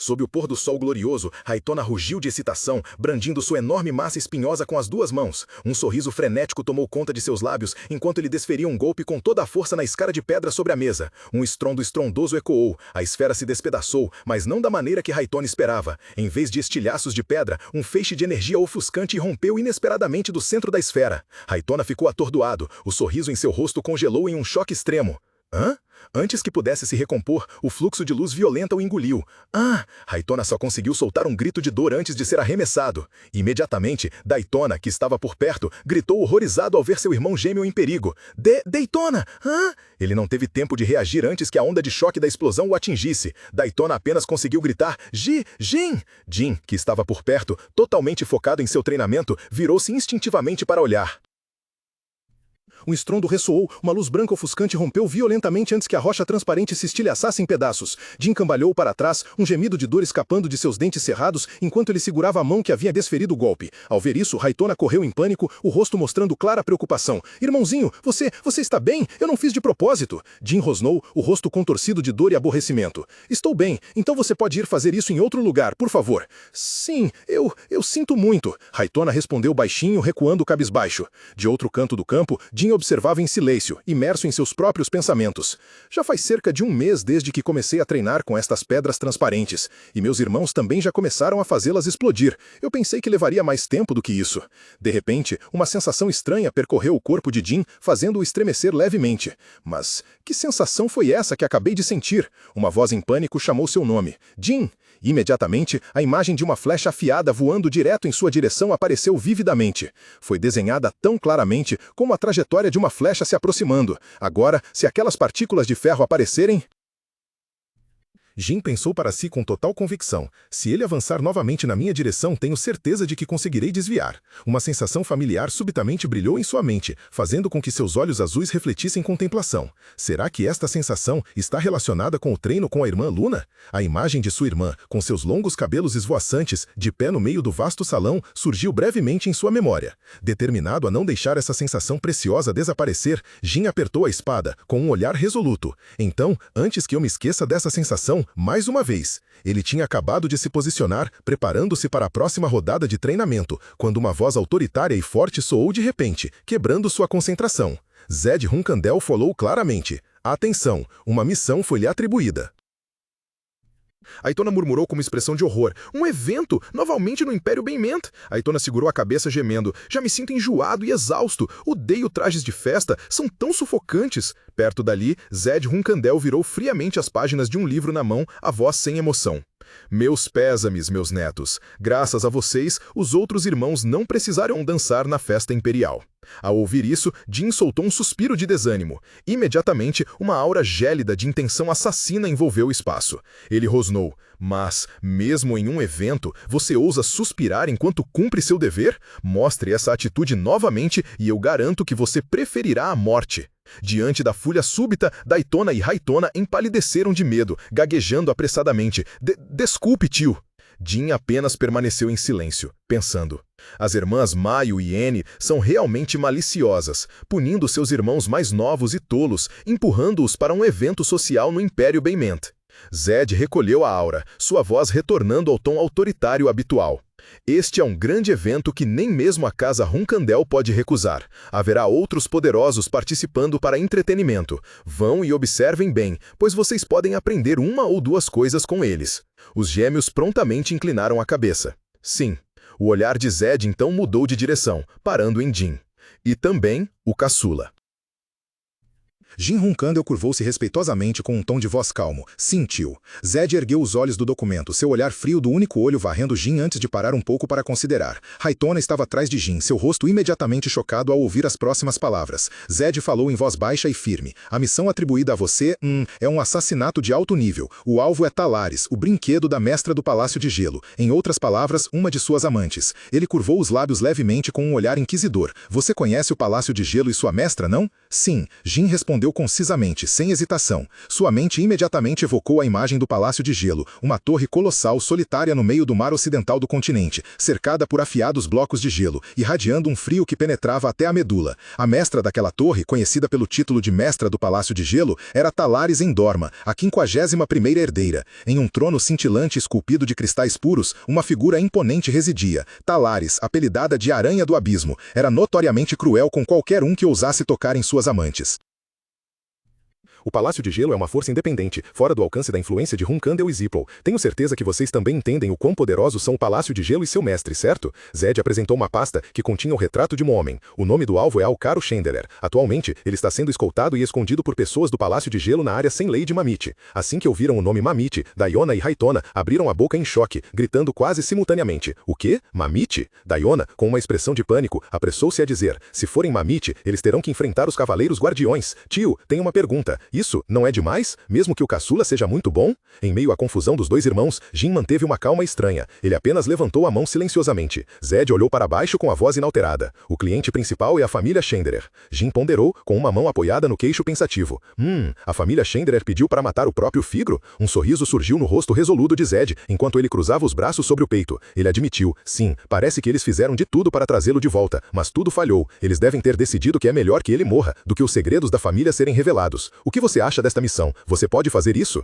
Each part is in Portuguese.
Sob o pôr do sol glorioso, Raitona rugiu de excitação, brandindo sua enorme massa espinhosa com as duas mãos. Um sorriso frenético tomou conta de seus lábios, enquanto ele desferia um golpe com toda a força na escara de pedra sobre a mesa. Um estrondo estrondoso ecoou, a esfera se despedaçou, mas não da maneira que Raitona esperava. Em vez de estilhaços de pedra, um feixe de energia ofuscante irrompeu inesperadamente do centro da esfera. Raitona ficou atordoado, o sorriso em seu rosto congelou em um choque extremo. Hã? Antes que pudesse se recompor, o fluxo de luz violenta o engoliu. Ah! Raitona só conseguiu soltar um grito de dor antes de ser arremessado. Imediatamente, Daytona, que estava por perto, gritou horrorizado ao ver seu irmão gêmeo em perigo. Daytona! Hã? Ele não teve tempo de reagir antes que a onda de choque da explosão o atingisse. Daytona apenas conseguiu gritar, Jin! Jin, que estava por perto, totalmente focado em seu treinamento, virou-se instintivamente para olhar. Um estrondo ressoou, uma luz branca ofuscante rompeu violentamente antes que a rocha transparente se estilhaçasse em pedaços. Jin cambalhou para trás, um gemido de dor escapando de seus dentes cerrados, enquanto ele segurava a mão que havia desferido o golpe. Ao ver isso, Raitona correu em pânico, o rosto mostrando clara preocupação. Irmãozinho, você está bem? Eu não fiz de propósito. Jin rosnou, o rosto contorcido de dor e aborrecimento. Estou bem, então você pode ir fazer isso em outro lugar, por favor. Sim, eu sinto muito. Raitona respondeu baixinho, recuando cabisbaixo. De outro canto do campo, Jin observava em silêncio, imerso em seus próprios pensamentos. Já faz cerca de um mês desde que comecei a treinar com estas pedras transparentes, e meus irmãos também já começaram a fazê-las explodir. Eu pensei que levaria mais tempo do que isso. De repente, uma sensação estranha percorreu o corpo de Jin, fazendo-o estremecer levemente. Mas que sensação foi essa que acabei de sentir? Uma voz em pânico chamou seu nome. Jin! Imediatamente, a imagem de uma flecha afiada voando direto em sua direção apareceu vividamente. Foi desenhada tão claramente como a trajetória de uma flecha se aproximando. Agora, se aquelas partículas de ferro aparecerem... Jin pensou para si com total convicção. Se ele avançar novamente na minha direção, tenho certeza de que conseguirei desviar. Uma sensação familiar subitamente brilhou em sua mente, fazendo com que seus olhos azuis refletissem contemplação. Será que esta sensação está relacionada com o treino com a irmã Luna? A imagem de sua irmã, com seus longos cabelos esvoaçantes, de pé no meio do vasto salão, surgiu brevemente em sua memória. Determinado a não deixar essa sensação preciosa desaparecer, Jin apertou a espada, com um olhar resoluto. Então, antes que eu me esqueça dessa sensação, mais uma vez, ele tinha acabado de se posicionar, preparando-se para a próxima rodada de treinamento, quando uma voz autoritária e forte soou de repente, quebrando sua concentração. Zed Runkandel falou claramente. Atenção, uma missão foi-lhe atribuída. Aitona murmurou com uma expressão de horror. Um evento? Novamente no Império Bem-Ment? Aitona segurou a cabeça gemendo. Já me sinto enjoado e exausto. Odeio trajes de festa. São tão sufocantes. Perto dali, Zed Runkandel virou friamente as páginas de um livro na mão, a voz sem emoção. Meus pésames, meus netos. Graças a vocês, os outros irmãos não precisaram dançar na festa imperial. Ao ouvir isso, Jin soltou um suspiro de desânimo. Imediatamente, uma aura gélida de intenção assassina envolveu o espaço. Ele rosnou. Mas, mesmo em um evento, você ousa suspirar enquanto cumpre seu dever? Mostre essa atitude novamente e eu garanto que você preferirá a morte. Diante da fúria súbita, Daytona e Raitona empalideceram de medo, gaguejando apressadamente. Desculpe, tio. Jin apenas permaneceu em silêncio, pensando. As irmãs Mayu e Annie são realmente maliciosas, punindo seus irmãos mais novos e tolos, empurrando-os para um evento social no Império Bem-Ment. Zed recolheu a aura, sua voz retornando ao tom autoritário habitual. Este é um grande evento que nem mesmo a casa Runkandel pode recusar. Haverá outros poderosos participando para entretenimento. Vão e observem bem, pois vocês podem aprender uma ou duas coisas com eles. Os gêmeos prontamente inclinaram a cabeça. Sim, o olhar de Zed então mudou de direção, parando em Jin. E também o caçula. Jin Runkandel curvou-se respeitosamente com um tom de voz calmo. Sim, tio. Zed ergueu os olhos do documento, seu olhar frio do único olho varrendo Jin antes de parar um pouco para considerar. Raitona estava atrás de Jin, seu rosto imediatamente chocado ao ouvir as próximas palavras. Zed falou em voz baixa e firme. A missão atribuída a você, é um assassinato de alto nível. O alvo é Talaris, o brinquedo da mestra do Palácio de Gelo. Em outras palavras, uma de suas amantes. Ele curvou os lábios levemente com um olhar inquisidor. Você conhece o Palácio de Gelo e sua mestra, não? Sim, Jin respondeu respondeu concisamente, sem hesitação. Sua mente imediatamente evocou a imagem do Palácio de Gelo, uma torre colossal solitária no meio do mar ocidental do continente, cercada por afiados blocos de gelo, irradiando um frio que penetrava até a medula. A mestra daquela torre, conhecida pelo título de Mestra do Palácio de Gelo, era Talares Endorma, a 51ª herdeira. Em um trono cintilante esculpido de cristais puros, uma figura imponente residia. Talares, apelidada de Aranha do Abismo, era notoriamente cruel com qualquer um que ousasse tocar em suas amantes. O Palácio de Gelo é uma força independente, fora do alcance da influência de Huncandel e Zippel. Tenho certeza que vocês também entendem o quão poderosos são o Palácio de Gelo e seu mestre, certo? Zed apresentou uma pasta que continha o retrato de um homem. O nome do alvo é Alcaro Chandler. Atualmente, ele está sendo escoltado e escondido por pessoas do Palácio de Gelo na área sem lei de Mamite. Assim que ouviram o nome Mamite, Daiona e Haitona abriram a boca em choque, gritando quase simultaneamente. O quê? Mamite? Daiona, com uma expressão de pânico, apressou-se a dizer. Se forem Mamite, eles terão que enfrentar os Cavaleiros Guardiões. Tio, tenho uma pergunta. Isso não é demais? Mesmo que o caçula seja muito bom? Em meio à confusão dos dois irmãos, Jin manteve uma calma estranha. Ele apenas levantou a mão silenciosamente. Zed olhou para baixo com a voz inalterada. O cliente principal é a família Chandler. Jin ponderou, com uma mão apoiada no queixo pensativo. A família Chandler pediu para matar o próprio Figro? Um sorriso surgiu no rosto resoluto de Zed, enquanto ele cruzava os braços sobre o peito. Ele admitiu. Sim, parece que eles fizeram de tudo para trazê-lo de volta, mas tudo falhou. Eles devem ter decidido que é melhor que ele morra, do que os segredos da família serem revelados. O que você acha desta missão? Você pode fazer isso?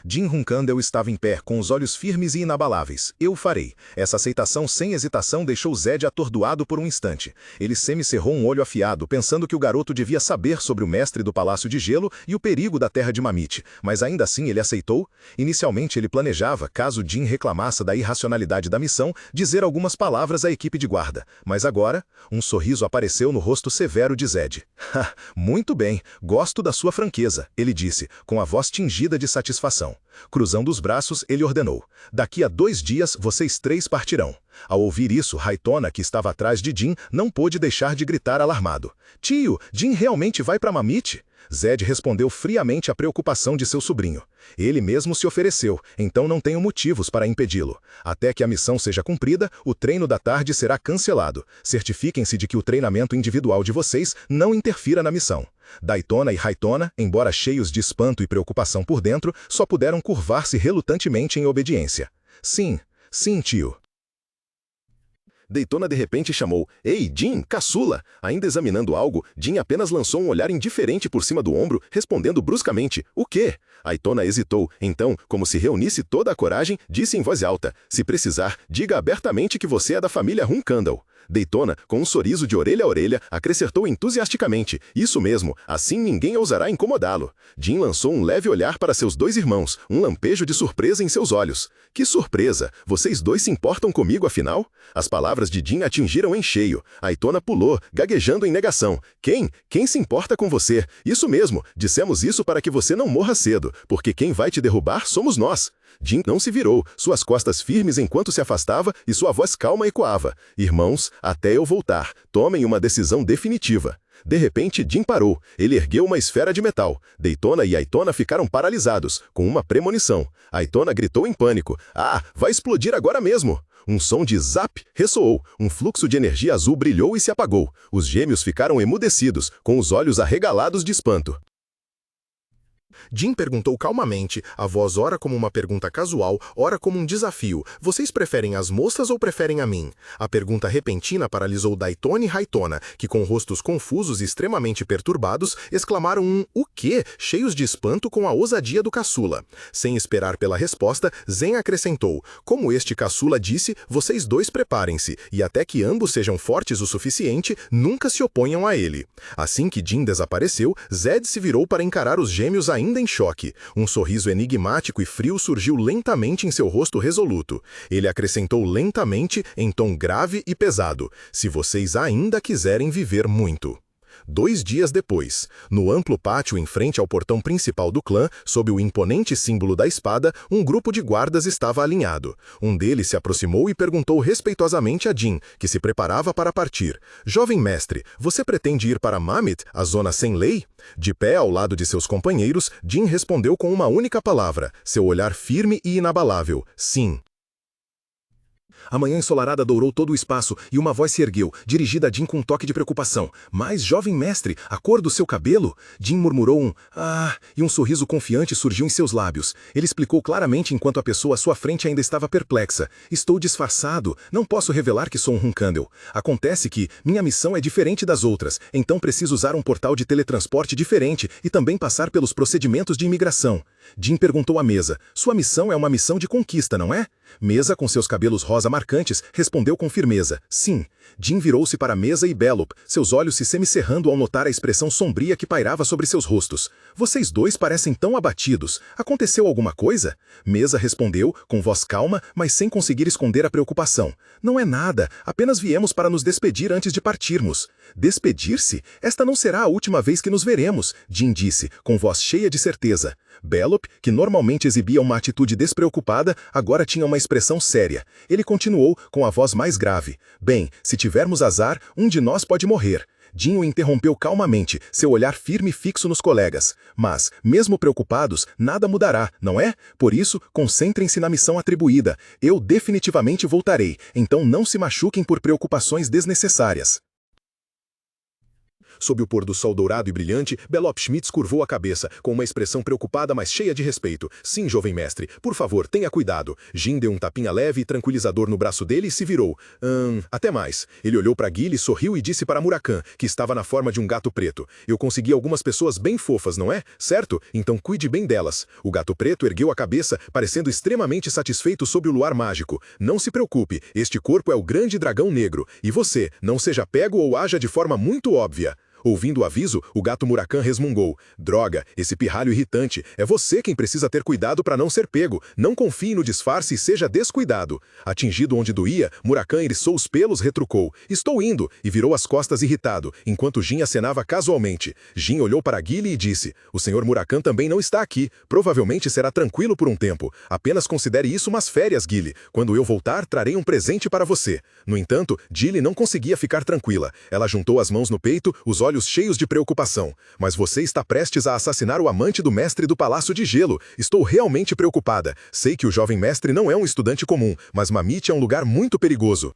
Jin Huncandel estava em pé, com os olhos firmes e inabaláveis. Eu farei. Essa aceitação sem hesitação deixou Zed atordoado por um instante. Ele semicerrou um olho afiado, pensando que o garoto devia saber sobre o mestre do Palácio de Gelo e o perigo da terra de Mamite, mas ainda assim ele aceitou. Inicialmente ele planejava, caso Jin reclamasse da irracionalidade da missão, dizer algumas palavras à equipe de guarda. Mas agora, um sorriso apareceu no rosto severo de Zed. Muito bem, gosto da sua franqueza, ele disse, com a voz tingida de satisfação. Cruzando os braços, ele ordenou. Daqui a 2 dias, vocês 3 partirão. Ao ouvir isso, Haitona, que estava atrás de Jin, não pôde deixar de gritar alarmado. Tio, Jin realmente vai para Mamite? Zed respondeu friamente à preocupação de seu sobrinho. Ele mesmo se ofereceu, então não tenho motivos para impedi-lo. Até que a missão seja cumprida, o treino da tarde será cancelado. Certifiquem-se de que o treinamento individual de vocês não interfira na missão. Daytona e Haitona, embora cheios de espanto e preocupação por dentro, só puderam curvar-se relutantemente em obediência. Sim, sim, tio. Daytona de repente chamou. Ei, Jin, caçula! Ainda examinando algo, Jin apenas lançou um olhar indiferente por cima do ombro, respondendo bruscamente. O quê? Aitona hesitou. Então, como se reunisse toda a coragem, disse em voz alta. Se precisar, diga abertamente que você é da família Huncandel. Daytona, com um sorriso de orelha a orelha, acrescentou entusiasticamente. Isso mesmo, assim ninguém ousará incomodá-lo. Jin lançou um leve olhar para seus 2 irmãos, um lampejo de surpresa em seus olhos. Que surpresa! Vocês 2 se importam comigo, afinal? As palavras de Jin atingiram em cheio. Aitona pulou, gaguejando em negação. Quem? Quem se importa com você? Isso mesmo, dissemos isso para que você não morra cedo, porque quem vai te derrubar somos nós. Jin não se virou, suas costas firmes enquanto se afastava e sua voz calma ecoava. Irmãos, até eu voltar, tomem uma decisão definitiva. De repente, Jin parou. Ele ergueu uma esfera de metal. Daytona e Aitona ficaram paralisados, com uma premonição. Aitona gritou em pânico. Ah, vai explodir agora mesmo! Um som de zap ressoou. Um fluxo de energia azul brilhou e se apagou. Os gêmeos ficaram emudecidos, com os olhos arregalados de espanto. Jin perguntou calmamente, a voz ora como uma pergunta casual, ora como um desafio. Vocês preferem as moças ou preferem a mim? A pergunta repentina paralisou Daytona e Haitona, que com rostos confusos e extremamente perturbados, exclamaram um "o quê?", cheios de espanto com a ousadia do caçula. Sem esperar pela resposta, Zen acrescentou, como este caçula disse, vocês 2 preparem-se, e até que ambos sejam fortes o suficiente, nunca se oponham a ele. Assim que Jin desapareceu, Zed se virou para encarar os gêmeos ainda em choque. Um sorriso enigmático e frio surgiu lentamente em seu rosto resoluto. Ele acrescentou lentamente, em tom grave e pesado, se vocês ainda quiserem viver muito. 2 dias depois, no amplo pátio em frente ao portão principal do clã, sob o imponente símbolo da espada, um grupo de guardas estava alinhado. Um deles se aproximou e perguntou respeitosamente a Jin, que se preparava para partir. Jovem mestre, você pretende ir para Mamit, a zona sem lei? De pé ao lado de seus companheiros, Jin respondeu com uma única palavra, seu olhar firme e inabalável, sim. A manhã ensolarada dourou todo o espaço e uma voz se ergueu, dirigida a Jin com um toque de preocupação. Mas, jovem mestre, a cor do seu cabelo? Jin murmurou um "ah", e um sorriso confiante surgiu em seus lábios. Ele explicou claramente enquanto a pessoa à sua frente ainda estava perplexa. Estou disfarçado, não posso revelar que sou um Huncandel. Acontece que minha missão é diferente das outras, então preciso usar um portal de teletransporte diferente e também passar pelos procedimentos de imigração. Jin perguntou à Mesa. Sua missão é uma missão de conquista, não é? Mesa, com seus cabelos rosa marcantes, respondeu com firmeza. Sim. Jin virou-se para Mesa e Bellop, seus olhos se semicerrando ao notar a expressão sombria que pairava sobre seus rostos. Vocês dois parecem tão abatidos. Aconteceu alguma coisa? Mesa respondeu, com voz calma, mas sem conseguir esconder a preocupação. Não é nada, apenas viemos para nos despedir antes de partirmos. Despedir-se? Esta não será a última vez que nos veremos, Jin disse, com voz cheia de certeza. Bellop, que normalmente exibia uma atitude despreocupada, agora tinha uma expressão séria. Ele continuou, com a voz mais grave. Bem, se tivermos azar, um de nós pode morrer. Jin o interrompeu calmamente, seu olhar firme e fixo nos colegas. Mas, mesmo preocupados, nada mudará, não é? Por isso, concentrem-se na missão atribuída. Eu definitivamente voltarei, então não se machuquem por preocupações desnecessárias. Sob o pôr do sol dourado e brilhante, Bellop Schmitz curvou a cabeça, com uma expressão preocupada, mas cheia de respeito. Sim, jovem mestre, por favor, tenha cuidado. Jin deu um tapinha leve e tranquilizador no braço dele e se virou. Até mais. Ele olhou para Guile, sorriu e disse para Murakan, que estava na forma de um gato preto. Eu consegui algumas pessoas bem fofas, não é? Certo? Então cuide bem delas. O gato preto ergueu a cabeça, parecendo extremamente satisfeito sob o luar mágico. Não se preocupe, este corpo é o grande dragão negro. E você, não seja pego ou haja de forma muito óbvia. Ouvindo o aviso, o gato Murakan resmungou. Droga, esse pirralho irritante. É você quem precisa ter cuidado para não ser pego. Não confie no disfarce e seja descuidado. Atingido onde doía, Murakan eriçou os pelos, retrucou. Estou indo, e virou as costas irritado, enquanto Jin acenava casualmente. Jin olhou para Guile e disse. O senhor Murakan também não está aqui. Provavelmente será tranquilo por um tempo. Apenas considere isso umas férias, Guile. Quando eu voltar, trarei um presente para você. No entanto, Guile não conseguia ficar tranquila. Ela juntou as mãos no peito, os olhos cheios de preocupação. Mas você está prestes a assassinar o amante do mestre do Palácio de Gelo. Estou realmente preocupada. Sei que o jovem mestre não é um estudante comum, mas Mamite é um lugar muito perigoso.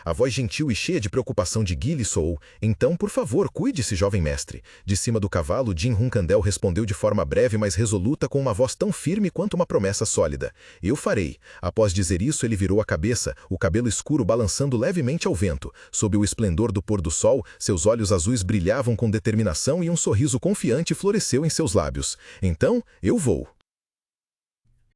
A voz gentil e cheia de preocupação de Guile soou. Então, por favor, cuide-se, jovem mestre. De cima do cavalo, Jin Huncandel respondeu de forma breve, mas resoluta, com uma voz tão firme quanto uma promessa sólida. Eu farei. Após dizer isso, ele virou a cabeça, o cabelo escuro balançando levemente ao vento. Sob o esplendor do pôr do sol, seus olhos azuis brilhavam com determinação e um sorriso confiante floresceu em seus lábios. Então, eu vou.